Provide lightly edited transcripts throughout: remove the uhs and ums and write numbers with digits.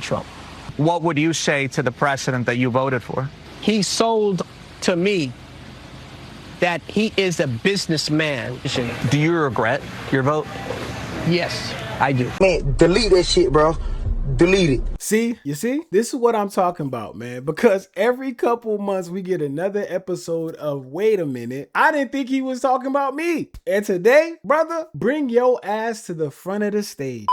Trump. What would you say to the president that you voted for? He sold to me that he is a businessman. Do you regret your vote? Yes, I do. Man, delete that shit, bro. Delete it. See, you see, this is what I'm talking about, man, because every couple months we get another episode of wait a minute, I didn't think he was talking about me. And today, brother, bring your ass to the front of the stage.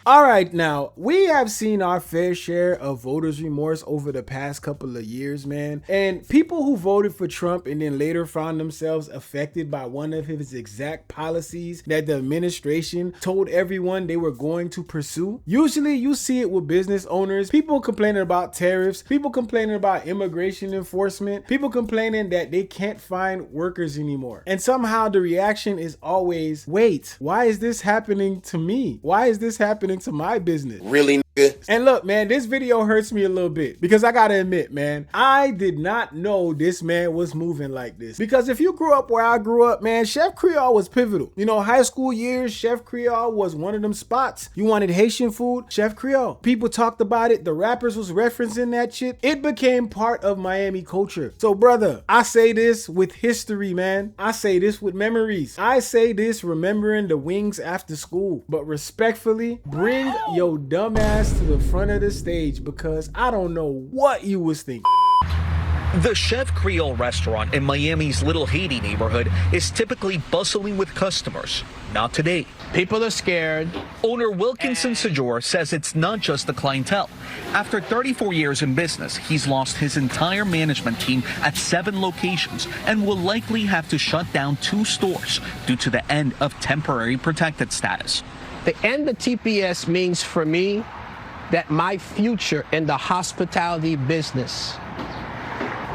All right, now, we have seen our fair share of voters' remorse over the past couple of years, man. And people who voted for Trump and then later found themselves affected by one of his exact policies that the administration told everyone they were going to pursue. Usually, you see it with business owners, people complaining about tariffs, people complaining about immigration enforcement, people complaining that they can't find workers anymore. And somehow the reaction is always, wait, why is this happening to me? Why is this happening to my business? Really, nigga? And look, man, this video hurts me a little bit because I gotta admit, man, I did not know this man was moving like this. Because if you grew up where I grew up, man, Chef Creole was pivotal. You know, high school years, Chef Creole was one of them spots. You wanted Haitian food, Chef Creole. People talked about it. The rappers was referencing that shit. It became part of Miami culture. So, brother, I say this with history, man. I say this with memories. I say this remembering the wings after school. But respectfully, bring your dumb ass to the front of the stage because I don't know what you was thinking. The Chef Creole restaurant in Miami's Little Haiti neighborhood is typically bustling with customers. Not today. People are scared. Owner Wilkinson Sejour says it's not just the clientele. After 34 years in business, he's lost his entire management team at 7 locations and will likely have to shut down 2 stores due to the end of temporary protected status. The end of TPS means for me that my future in the hospitality business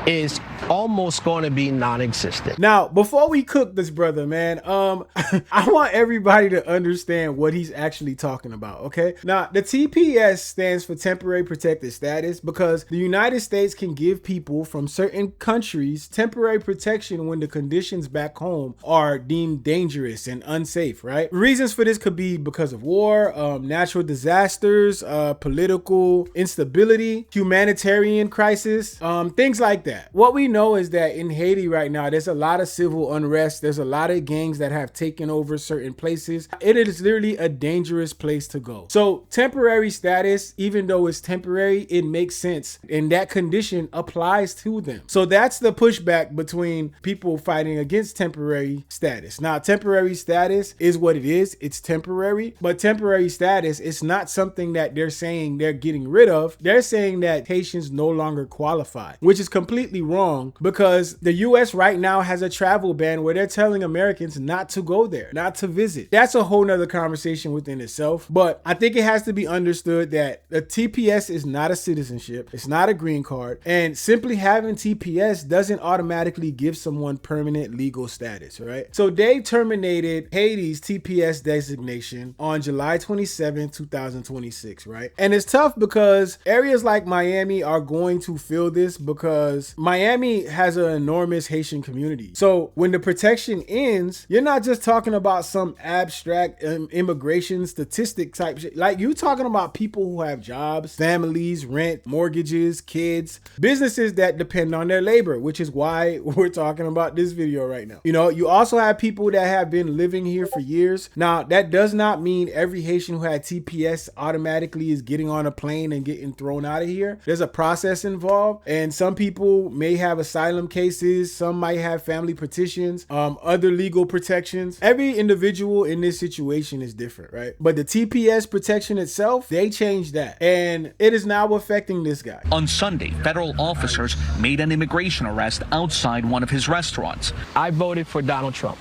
is almost going to be non-existent. Now, before we cook this brother, man, I want everybody to understand what he's actually talking about, okay? Now, the TPS stands for temporary protected status because the United States can give people from certain countries temporary protection when the conditions back home are deemed dangerous and unsafe, right? Reasons for this could be because of war, natural disasters, political instability, humanitarian crisis, things like that. What we know is that in Haiti right now, there's a lot of civil unrest. There's a lot of gangs that have taken over certain places. It is literally a dangerous place to go. So temporary status, even though it's temporary, it makes sense. And that condition applies to them. So that's the pushback between people fighting against temporary status. Now, temporary status is what it is. It's temporary. But temporary status is not something that they're saying they're getting rid of. They're saying that Haitians no longer qualify, which is completely wrong because the US right now has a travel ban where they're telling Americans not to go there, not to visit. That's a whole nother conversation within itself. But I think it has to be understood that the TPS is not a citizenship. It's not a green card. And simply having TPS doesn't automatically give someone permanent legal status, right? So they terminated Haiti's TPS designation on July 27, 2026, right? And it's tough because areas like Miami are going to feel this because Miami has an enormous Haitian community. So when the protection ends, you're not just talking about some abstract immigration statistic type shit. Like you're talking about people who have jobs, families, rent, mortgages, kids, businesses that depend on their labor, which is why we're talking about this video right now. You know, you also have people that have been living here for years. Now, that does not mean every Haitian who had TPS automatically is getting on a plane and getting thrown out of here. There's a process involved, and some people may have asylum cases, some might have family petitions, other legal protections. Every individual in this situation is different, right? But the TPS protection itself, they changed that, and it is now affecting this guy. On Sunday, federal officers made an immigration arrest outside one of his restaurants. I voted for Donald Trump.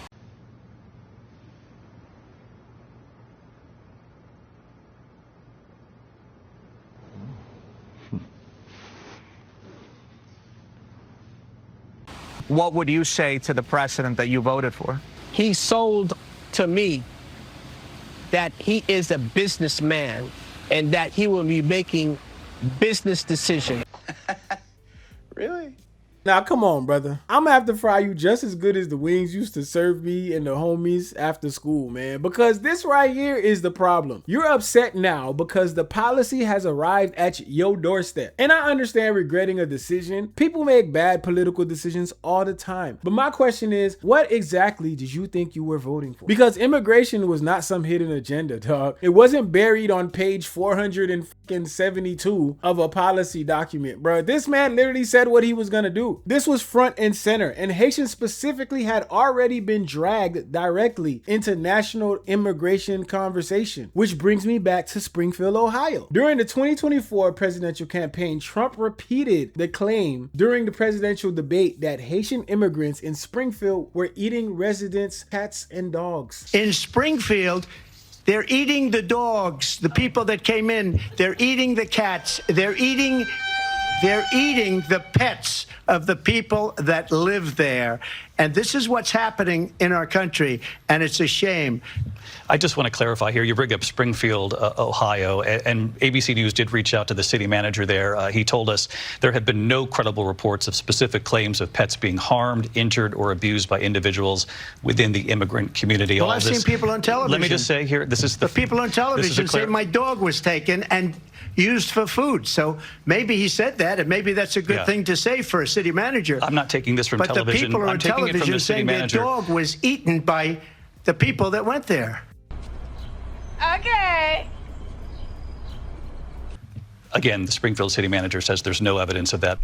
What would you say to the president that you voted for? He sold to me that he is a businessman and that he will be making business decisions. Really? Now, come on, brother. I'm gonna have to fry you just as good as the wings used to serve me and the homies after school, man. Because this right here is the problem. You're upset now because the policy has arrived at your doorstep. And I understand regretting a decision. People make bad political decisions all the time. But my question is, what exactly did you think you were voting for? Because immigration was not some hidden agenda, dog. It wasn't buried on page 472 of a policy document, bro. This man literally said what he was gonna do. This was front and center, and Haitians specifically had already been dragged directly into national immigration conversation, which brings me back to Springfield, Ohio. During the 2024 presidential campaign, Trump repeated the claim during the presidential debate that Haitian immigrants in Springfield were eating residents' cats and dogs. In Springfield, they're eating the dogs, the people that came in, they're eating the cats, they're eating the pets of the people that live there. And this is what's happening in our country, and it's a shame. I just want to clarify here. You bring up Springfield, Ohio, and ABC News did reach out to the city manager there. He told us there have been no credible reports of specific claims of pets being harmed, injured, or abused by individuals within the immigrant community. Well, I've seen people on television. Let me just say here, this is the people on television say my dog was taken and used for food. So maybe he said that, and maybe that's a good thing to say for a city manager. I'm not taking this from but television. The people I'm on taking it from the city saying manager. Their dog was eaten by the people that went there. Okay. Again, the Springfield city manager says there's no evidence of that.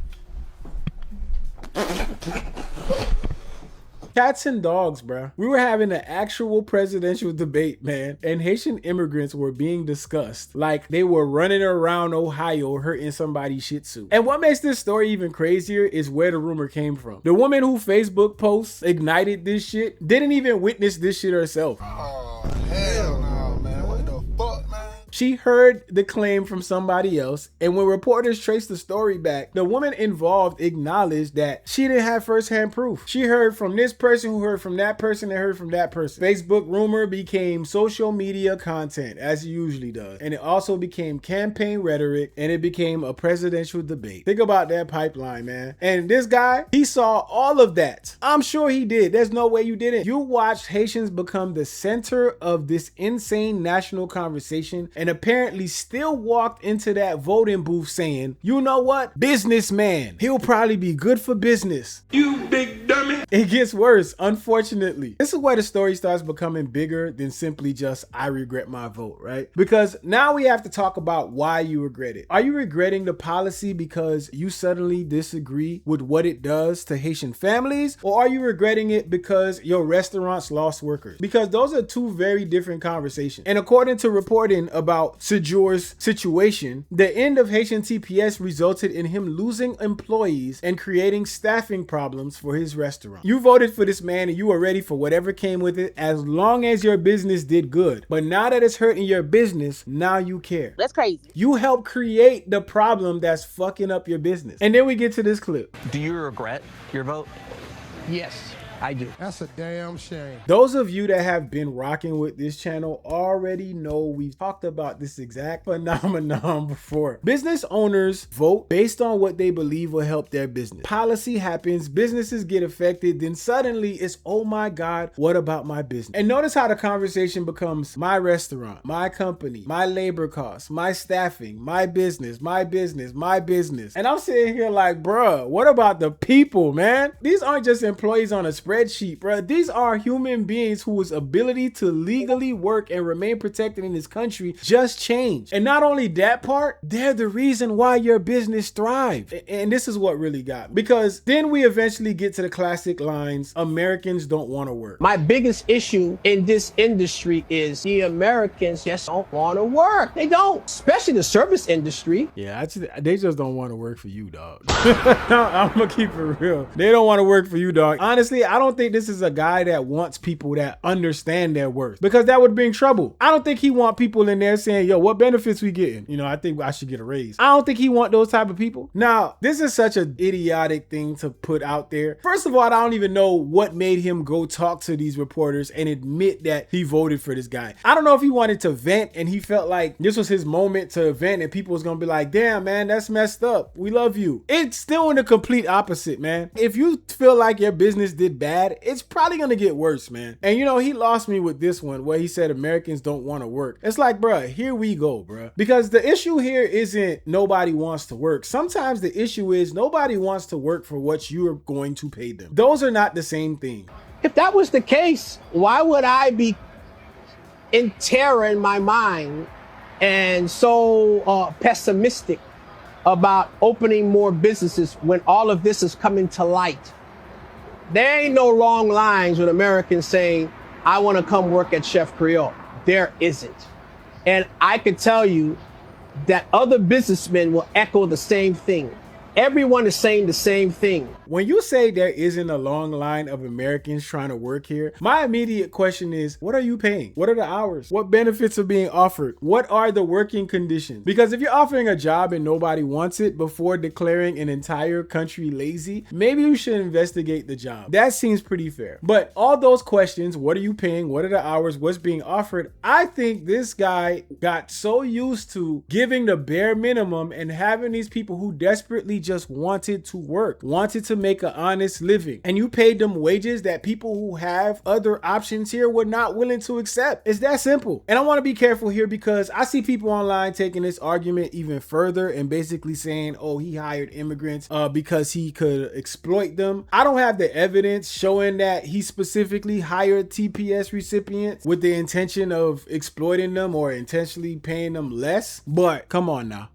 Cats and dogs, bruh. We were having an actual presidential debate, man, and Haitian immigrants were being discussed like they were running around Ohio hurting somebody's shih tzu. And what makes this story even crazier is where the rumor came from. The woman who Facebook posts ignited this shit didn't even witness this shit herself. Oh, hell no, man. What the fuck, man? She heard the claim from somebody else, and when reporters traced the story back, the woman involved acknowledged that she didn't have firsthand proof. She heard from this person, who heard from that person, and heard from that person. Facebook rumor became social media content, as it usually does, and it also became campaign rhetoric, and it became a presidential debate. Think about that pipeline, man. And this guy, he saw all of that. I'm sure he did. There's no way you didn't. You watched Haitians become the center of this insane national conversation, and apparently still walked into that voting booth saying, you know what? Businessman. He'll probably be good for business. You big dummy. It gets worse, unfortunately. This is where the story starts becoming bigger than simply just, I regret my vote, right? Because now we have to talk about why you regret it. Are you regretting the policy because you suddenly disagree with what it does to Haitian families? Or are you regretting it because your restaurants lost workers? Because those are two very different conversations. And according to reporting about Sejour's situation, the end of Haitian TPS resulted in him losing employees and creating staffing problems for his restaurant. You voted for this man and you were ready for whatever came with it as long as your business did good. But now that it's hurting your business, now you care. That's crazy. You helped create the problem that's fucking up your business. And then we get to this clip. Do you regret your vote? Yes, I do. That's a damn shame. Those of you that have been rocking with this channel already know we've talked about this exact phenomenon before. Business owners vote based on what they believe will help their business. Policy happens, businesses get affected, then suddenly it's, oh my God, what about my business? And notice how the conversation becomes my restaurant, my company, my labor costs, my staffing, my business, my business, my business. And I'm sitting here like, bruh, what about the people, man? These aren't just employees on a spreadsheet, bro. These are human beings whose ability to legally work and remain protected in this country just changed. And not only that part, they're the reason why your business thrives. And this is what really got me. Because then we eventually get to the classic lines, Americans don't want to work. My biggest issue in this industry is the Americans just don't want to work. They don't, especially the service industry. Yeah, they just don't want to work for you, dog. I'm gonna keep it real. They don't want to work for you, dog. Honestly, I don't think this is a guy that wants people that understand their worth, because that would bring trouble. I don't think he want people in there saying, yo, what benefits we getting? You know, I think I should get a raise. I don't think he want those type of people. Now, this is such an idiotic thing to put out there. First of all, I don't even know what made him go talk to these reporters and admit that he voted for this guy. I don't know if he wanted to vent and he felt like this was his moment to vent and people was gonna be like, damn, man, that's messed up. We love you. It's still in the complete opposite, man. If you feel like your business did bad, it's probably gonna get worse, man. And you know, he lost me with this one where he said Americans don't want to work. It's like, bruh, here we go, bruh. Because the issue here isn't nobody wants to work. Sometimes the issue is nobody wants to work for what you are going to pay them. Those are not the same thing. If that was the case, why would I be in terror in my mind and so pessimistic about opening more businesses when all of this is coming to light? There ain't no long lines with Americans saying, I want to come work at Chef Creole. There isn't. And I could tell you that other businessmen will echo the same thing. Everyone is saying the same thing. When you say there isn't a long line of Americans trying to work here, my immediate question is, what are you paying? What are the hours? What benefits are being offered? What are the working conditions? Because if you're offering a job and nobody wants it before declaring an entire country lazy, maybe you should investigate the job. That seems pretty fair. But all those questions, what are you paying? What are the hours? What's being offered? I think this guy got so used to giving the bare minimum and having these people who desperately just wanted to work, wanted to make an honest living, and you paid them wages that people who have other options here were not willing to accept. It's that simple. And I want to be careful here because I see people online taking this argument even further and basically saying, oh, he hired immigrants because he could exploit them. I don't have the evidence showing that he specifically hired TPS recipients with the intention of exploiting them or intentionally paying them less, but come on now.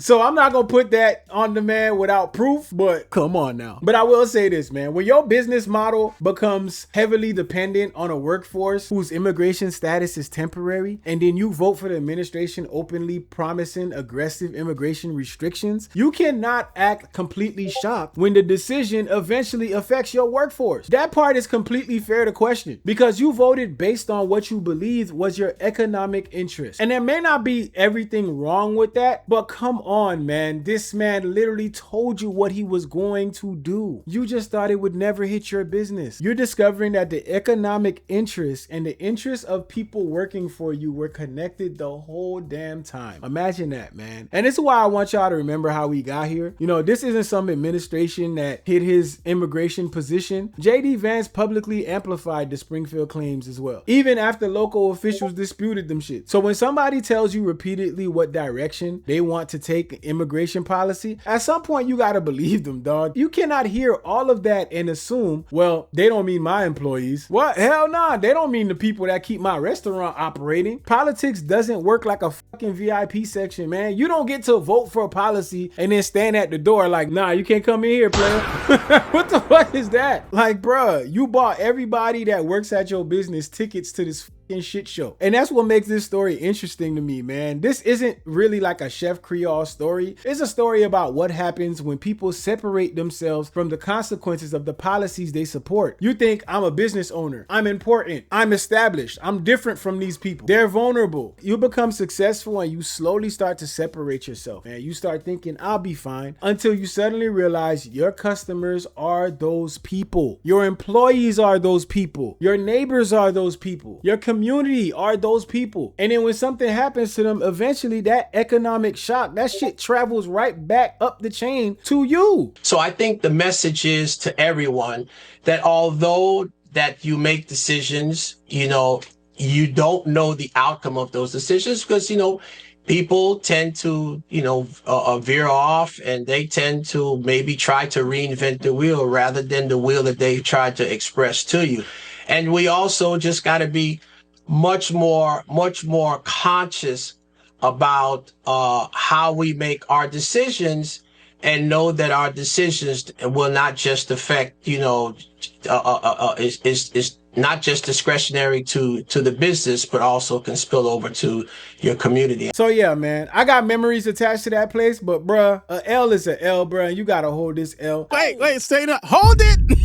So I'm not gonna put that on the man without proof, but come on now. But I will say this, man, when your business model becomes heavily dependent on a workforce whose immigration status is temporary, and then you vote for the administration openly promising aggressive immigration restrictions, you cannot act completely shocked when the decision eventually affects your workforce. That part is completely fair to question because you voted based on what you believed was your economic interest. And there may not be everything wrong with that, but come on, man. This man literally told you what he was going to do. You just thought it would never hit your business. You're discovering that the economic interest and the interest of people working for you were connected the whole damn time. Imagine that, man. And this is why I want y'all to remember how we got here. You know, this isn't some administration that hid his immigration position. JD Vance publicly amplified the Springfield claims as well, even after local officials disputed them shit. So when somebody tells you repeatedly what direction they want to take immigration policy, at some point you gotta believe them, dog. You cannot hear all of that and assume, well, they don't mean my employees. What? Hell nah, they don't mean the people that keep my restaurant operating. Politics doesn't work like a fucking VIP section, man. You don't get to vote for a policy and then stand at the door like, nah, you can't come in here, player. What the fuck is that? Like, bruh, you bought everybody that works at your business tickets to this shit show. And that's what makes this story interesting to me, man. This isn't really like a Chef Creole story. It's a story about what happens when people separate themselves from the consequences of the policies they support. You think, I'm a business owner, I'm important, I'm established, I'm different from these people. They're vulnerable. You become successful and you slowly start to separate yourself, and you start thinking, I'll be fine, until you suddenly realize your customers are those people. Your employees are those people. Your neighbors are those people. Your community are those people. And then when something happens to them, eventually that economic shock, that shit travels right back up the chain to you. So I think the message is to everyone that although that you make decisions, you know, you don't know the outcome of those decisions because, you know, people tend to, you know, veer off and they tend to maybe try to reinvent the wheel rather than the wheel that they've tried to express to you. And we also just got to be much more conscious about how we make our decisions and know that our decisions will not just affect, you know, is not just discretionary to the business, but also can spill over to your community. So yeah, man, I got memories attached to that place, but bruh, a L is a L, bruh, and you gotta hold this L. Wait, stay up. Hold it.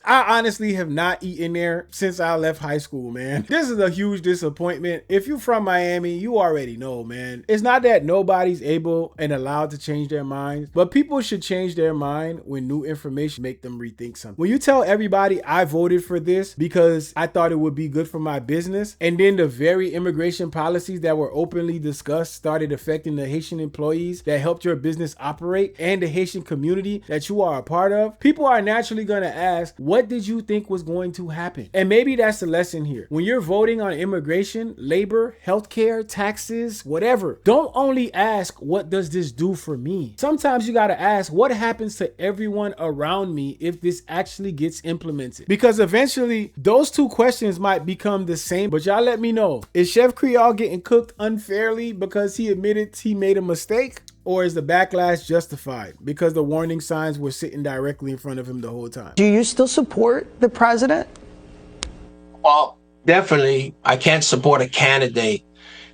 I honestly have not eaten there since I left high school, man. This is a huge disappointment. If you're from Miami, you already know, man. It's not that nobody's able and allowed to change their minds, but people should change their mind when new information make them rethink something. When you tell everybody I voted for this because I thought it would be good for my business, and then the very immigration policies that were openly discussed started affecting the Haitian employees that helped your business operate and the Haitian community that you are a part of, people are naturally going to ask, what did you think was going to happen? And maybe that's the lesson here. When you're voting on immigration, labor, healthcare, taxes, whatever, don't only ask, what does this do for me? Sometimes you got to ask, what happens to everyone around me if this actually gets implemented? Because eventually those two questions might become the same. But y'all let me know, is Chef Creole getting cooked unfairly because he admitted he made a mistake? Or is the backlash justified because the warning signs were sitting directly in front of him the whole time? Do you still support the president? Well, definitely, I can't support a candidate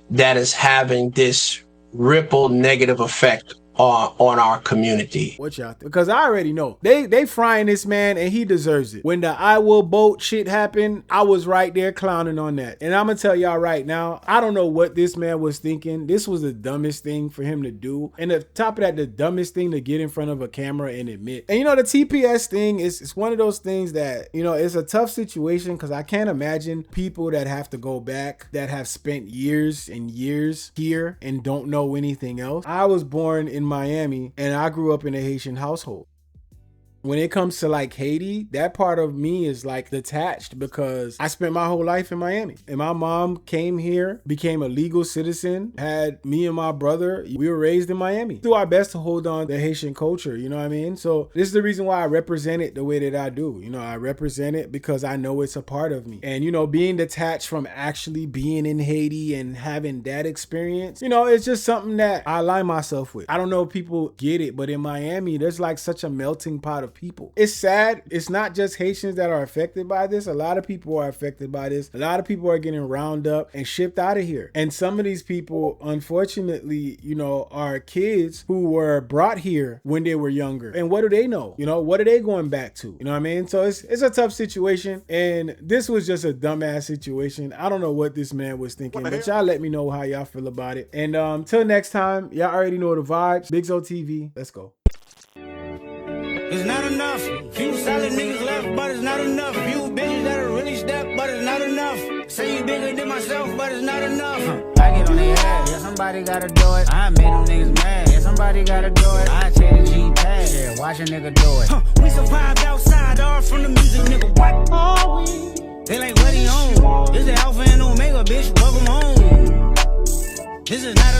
that is having this ripple negative effect on our community. What y'all think? Because I already know they frying this man and he deserves it. When the I will boat shit happened, I was right there clowning on that. And I'm gonna tell y'all right now, I don't know what this man was thinking. This was the dumbest thing for him to do. And the top of that, the dumbest thing to get in front of a camera and admit. And you know, the TPS thing is one of those things that, you know, it's a tough situation because I can't imagine people that have to go back that have spent years and years here and don't know anything else. I was born in Miami and I grew up in a Haitian household. When it comes to like Haiti, that part of me is like detached because I spent my whole life in Miami. And my mom came here, became a legal citizen, had me and my brother. We were raised in Miami. Do our best to hold on to Haitian culture, you know what I mean? So this is the reason why I represent it the way that I do. You know, I represent it because I know it's a part of me. And, you know, being detached from actually being in Haiti and having that experience, you know, it's just something that I align myself with. I don't know if people get it, but in Miami, there's like such a melting pot of people. It's sad. It's not just Haitians that are affected by this. A lot of people are affected by this. A lot of people are getting rounded up and shipped out of here. And some of these people, unfortunately, you know, are kids who were brought here when they were younger. And what do they know? You know, what are they going back to? You know what I mean? So it's a tough situation. And this was just a dumbass situation. I don't know what this man was thinking, but y'all let me know how y'all feel about it. And till next time, y'all already know the vibes. Big Zo TV. Let's go. It's not enough. Few solid niggas left, but it's not enough. Few bitches that are really step, but it's not enough. Say you bigger than myself, but it's not enough. I get on their ass, yeah, somebody gotta do it. I made them niggas mad, yeah, somebody gotta do it. I take the G-pad, yeah, watch a nigga do it. We survived outside, all from the music, nigga. What are we? They like, what he on? This the Alpha and Omega, bitch, welcome home. This is not